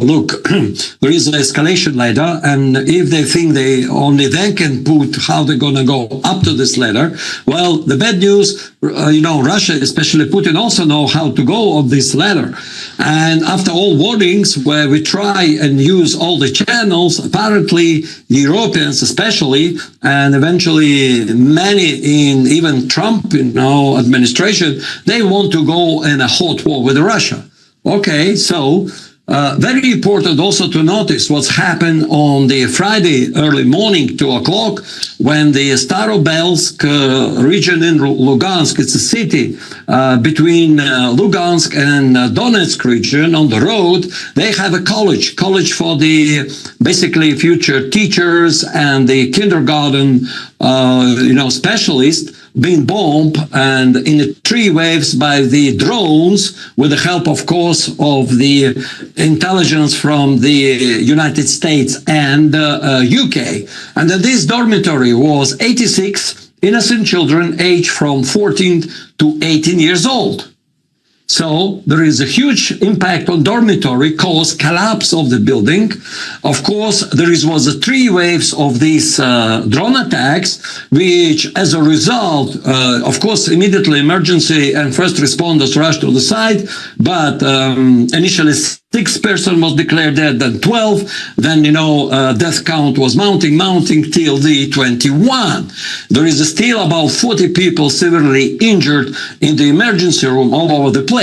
look, there is an escalation ladder, and if they think they only then can put how they're going to go up to this ladder, well, the bad news, Russia, especially Putin, also know how to go up this ladder. And after all warnings, where we try and use all the channels, apparently the Europeans especially, and eventually many in even Trump, administration, they want to go in a hot war with Russia. Okay, so very important also to notice what's happened on the Friday early morning, 2 o'clock, when the Starobelsk region in Lugansk, it's a city between Lugansk and Donetsk region on the road, they have a college for the basically future teachers and the kindergarten, specialists, being bombed and in 3 waves by the drones, with the help, of course, of the intelligence from the United States and UK. And that this dormitory was 86 innocent children aged from 14 to 18 years old. So there is a huge impact on dormitory, caused collapse of the building. Of course, there was 3 waves of these drone attacks, which as a result, of course, immediately emergency and first responders rushed to the site, but initially 6 persons was declared dead, then 12, then, death count was mounting till the 21. There is still about 40 people severely injured in the emergency room all over the place.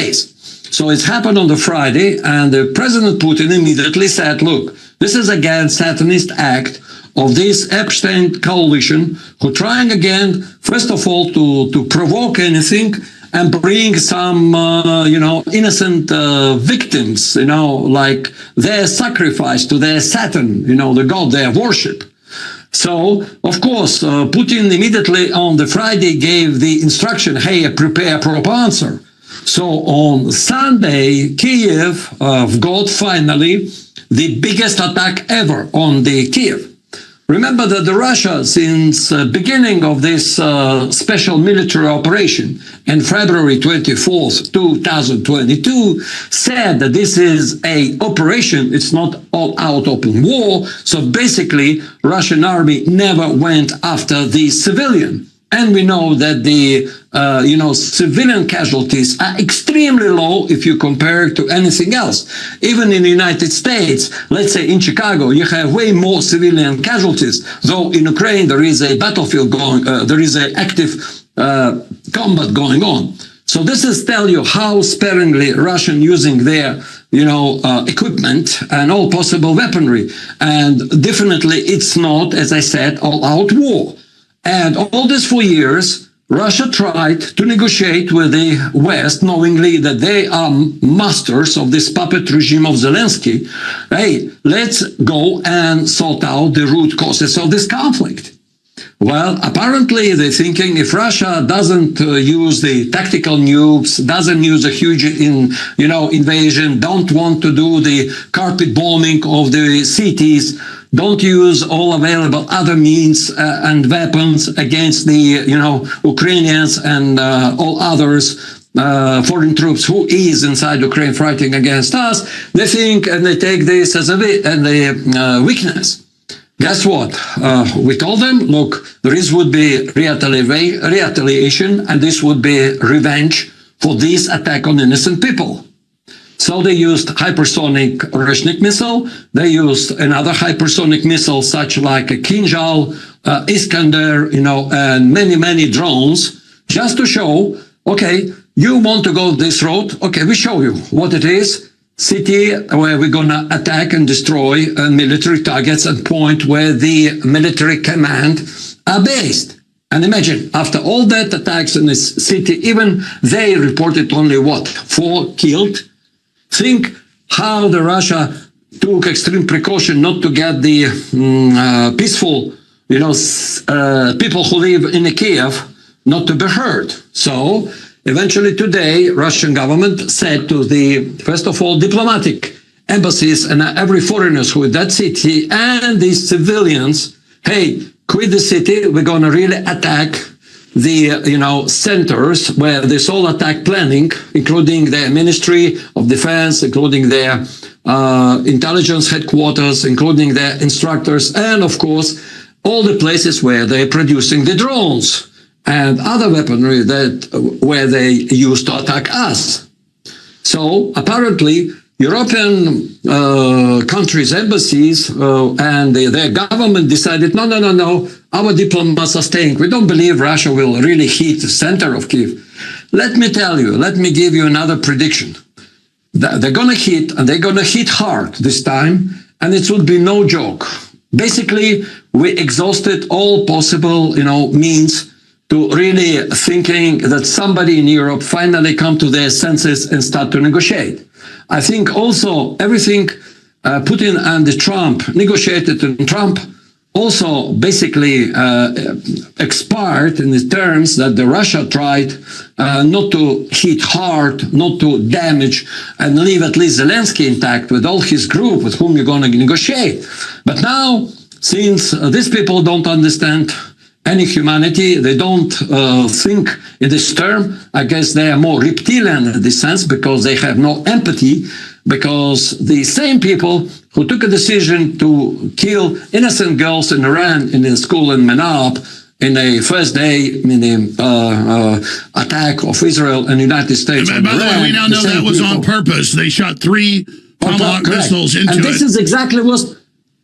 So it's happened on the Friday, and President Putin immediately said, look, this is again Satanist act of this Epstein coalition, who trying again, first of all, to provoke anything, and bring some, innocent victims, like their sacrifice to their Satan, the god they worship. So, of course, Putin immediately on the Friday gave the instruction, hey, prepare a proper answer. So on Sunday, Kiev got finally the biggest attack ever on the Kiev. Remember that the Russia, since beginning of this special military operation in February 24th, 2022, said that this is a operation, it's not all-out open war, so basically Russian army never went after the civilian. And we know that the, civilian casualties are extremely low if you compare to anything else. Even in the United States, let's say in Chicago, you have way more civilian casualties. Though in Ukraine, there is a battlefield going, there is an active combat going on. So this is tell you how sparingly Russian using their, equipment and all possible weaponry. And definitely it's not, as I said, all-out war. And all this for years, Russia tried to negotiate with the West, knowingly that they are masters of this puppet regime of Zelensky. Hey, let's go and sort out the root causes of this conflict. Well, apparently they're thinking if Russia doesn't use the tactical nukes, doesn't use a huge invasion, don't want to do the carpet bombing of the cities, don't use all available other means and weapons against the, Ukrainians and all others, foreign troops who is inside Ukraine fighting against us. They think and they take this as a weakness. Guess what? We told them, look, this would be retaliation, and this would be revenge for this attack on innocent people. So they used hypersonic Oreshnik missile. They used another hypersonic missile, such like a Kinjal, Iskander, and many, many drones, just to show, okay, you want to go this road? Okay, we show you what it is. City where we're going to attack and destroy military targets and point where the military command are based. And imagine, after all that attacks in this city, even they reported only, 4 killed? Think how the Russia took extreme precaution not to get the peaceful, people who live in Kiev not to be hurt. So eventually today, Russian government said to the, first of all, diplomatic embassies and every foreigners who in that city and these civilians, hey, quit the city, we're going to really attack the centers where this all attack planning, including their Ministry of Defense, including their intelligence headquarters, including their instructors, and of course all the places where they're producing the drones and other weaponry where they used to attack us. So apparently European countries' embassies and their government decided, no, our diplomats are staying. We don't believe Russia will really hit the center of Kiev. Let me give you another prediction. They're going to hit, and they're going to hit hard this time, and it will be no joke. Basically, we exhausted all possible, means to really thinking that somebody in Europe finally come to their senses and start to negotiate. I think also everything Putin and Trump negotiated, and Trump also basically expired in the terms that the Russia tried not to hit hard, not to damage, and leave at least Zelensky intact with all his group with whom you're going to negotiate. But now, since these people don't understand any humanity, they don't think in this term. I guess they are more reptilian in this sense because they have no empathy, because the same people who took a decision to kill innocent girls in Iran in a school in Manab in the first day in the attack of Israel and United States. And by the way, we now know that was on purpose. They shot 3 Tomahawk missiles into it. And this is exactly what...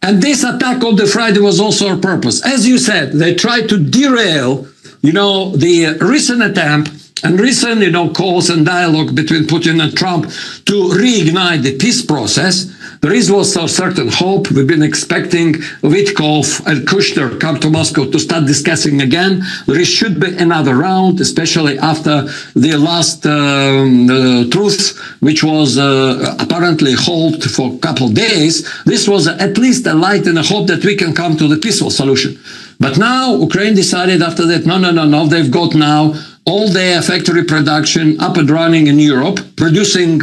And this attack on the Friday was also on purpose. As you said, they tried to derail, the recent attempt and recent, calls and dialogue between Putin and Trump to reignite the peace process. There was a certain hope. We've been expecting Witkoff and Kushner come to Moscow to start discussing again. There should be another round, especially after the last truce, which was apparently halted for a couple of days. This was at least a light and a hope that we can come to the peaceful solution. But now Ukraine decided after that, no, they've got now all their factory production up and running in Europe, producing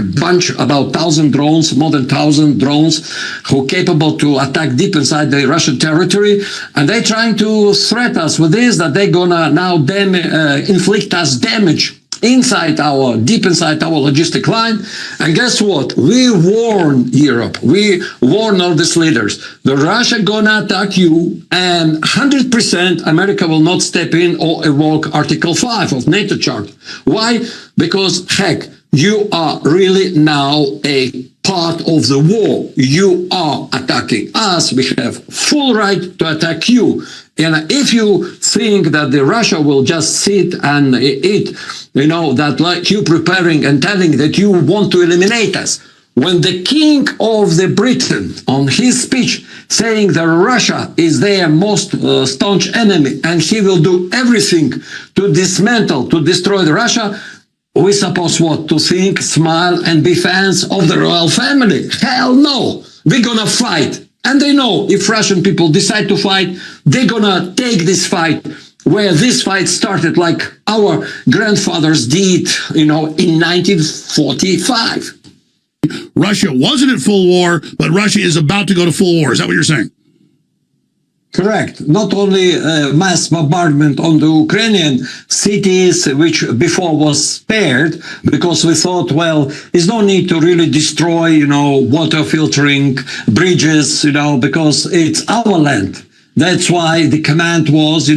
about 1,000 drones, more than 1,000 drones, who are capable to attack deep inside the Russian territory. And they're trying to threat us with this, that they're gonna now inflict us damage deep inside our logistic line. And guess what? We warn Europe, we warn all these leaders, the Russia gonna attack you, and 100% America will not step in or evoke Article 5 of NATO Charter. Why? Because, heck, you are really now a part of the war. You are attacking us. We have full right to attack you. And if you think that the Russia will just sit and eat, that like you preparing and telling that you want to eliminate us, when the king of the Britain on his speech saying that Russia is their most staunch enemy and he will do everything to dismantle, to destroy the Russia, we suppose what? To think, smile, and be fans of the royal family? Hell no! We're gonna fight. And they know if Russian people decide to fight, they're gonna take this fight where this fight started, like our grandfathers did, in 1945. Russia wasn't at full war, but Russia is about to go to full war. Is that what you're saying? Correct. Not only mass bombardment on the Ukrainian cities, which before was spared, because we thought, well, there's no need to really destroy, water filtering bridges, because it's our land. That's why the command was,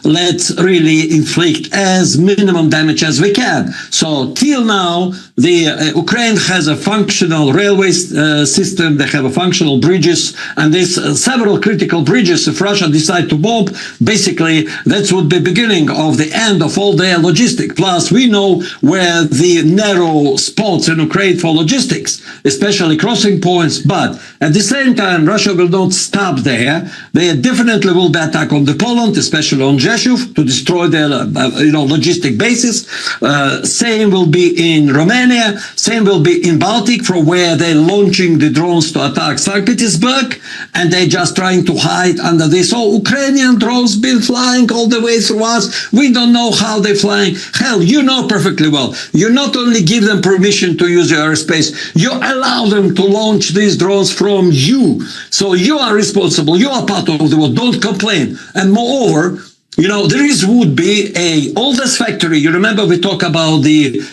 let's really inflict as minimum damage as we can. So till now, the Ukraine has a functional railway system. They have a functional bridges, and there's several critical bridges. If Russia decide to bomb, basically that would be beginning of the end of all their logistics. Plus, we know where the narrow spots in Ukraine for logistics, especially crossing points. But at the same time, Russia will not stop there. They definitely will be attack on the Poland, especially on Rzeszów, to destroy their logistic bases. Same will be in Romania. Same will be in Baltic, from where they're launching the drones to attack St. Petersburg, and they're just trying to hide under this. Oh, Ukrainian drones been flying all the way through us. We don't know how they're flying. Hell, you know perfectly well. You not only give them permission to use your airspace, you allow them to launch these drones from you. So you are responsible. You are part of the world. Don't complain. And moreover, There would be a oldest factory. You remember we talk about the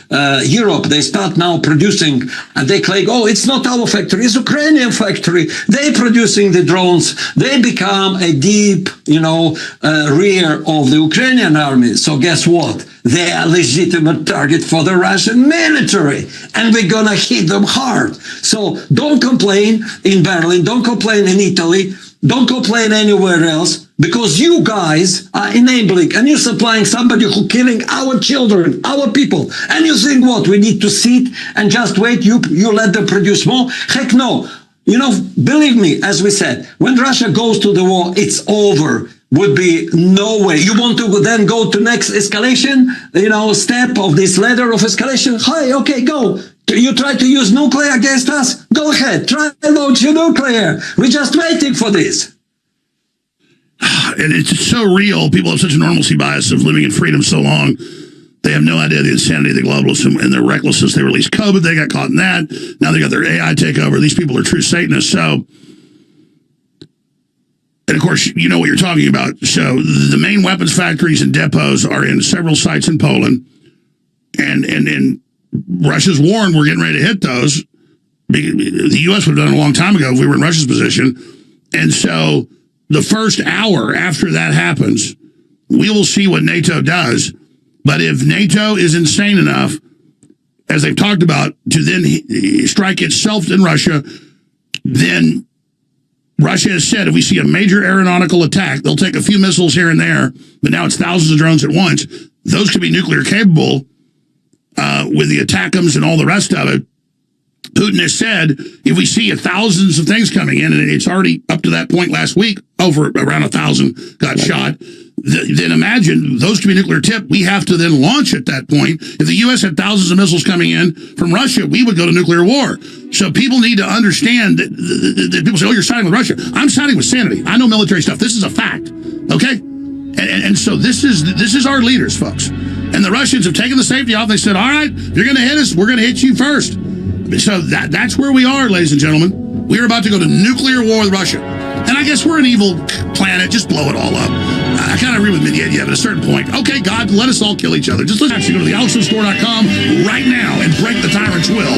Europe. They start now producing, and they claim, oh, it's not our factory, it's Ukrainian factory. They producing the drones. They become a deep, rear of the Ukrainian army. So guess what? They are legitimate target for the Russian military, and we're gonna hit them hard. So don't complain in Berlin. Don't complain in Italy. Don't complain anywhere else, because you guys are enabling and you're supplying somebody who killing our children, our people. And you think what? We need to sit and just wait? You let them produce more? Heck no. Believe me, as we said, when Russia goes to the war, it's over. Would be no way. You want to then go to next escalation, step of this ladder of escalation? Hi, okay, go. You try to use nuclear against us? Go ahead. Try to launch your nuclear. We're just waiting for this. And it's so real. People have such a normalcy bias of living in freedom so long. They have no idea the insanity of the globalists and their recklessness. They released COVID. They got caught in that. Now they got their AI takeover. These people are true Satanists. So, and of course, you know what you're talking about. So the main weapons factories and depots are in several sites in Poland. And Russia's warned we're getting ready to hit those. The U.S. would have done it a long time ago if we were in Russia's position. And so the first hour after that happens, we will see what NATO does. But if NATO is insane enough, as they've talked about, to then strike itself in Russia, then Russia has said if we see a major aeronautical attack, they'll take a few missiles here and there, but now it's thousands of drones at once. Those could be nuclear capable with the ATACMS and all the rest of it. Putin has said if we see thousands of things coming in, and it's already up to that point last week, over around 1,000 got shot, then imagine those could be nuclear tipped. We have to then launch at that point. If the U.S. had thousands of missiles coming in from Russia, we would go to nuclear war. So people need to understand that people say, oh, you're siding with Russia. I'm siding with sanity. I know military stuff. This is a fact. Okay? And so this is our leaders, folks. And the Russians have taken the safety off. They said, all right, if you're going to hit us, we're going to hit you first. So that's where we are, ladies and gentlemen. We're about to go to nuclear war with Russia. And I guess we're an evil planet. Just blow it all up. I kind of agree with may28, at a certain point. Okay, God, let us all kill each other. Just listen. Go to thealexsmithstore.com right now and break the tyrant's will.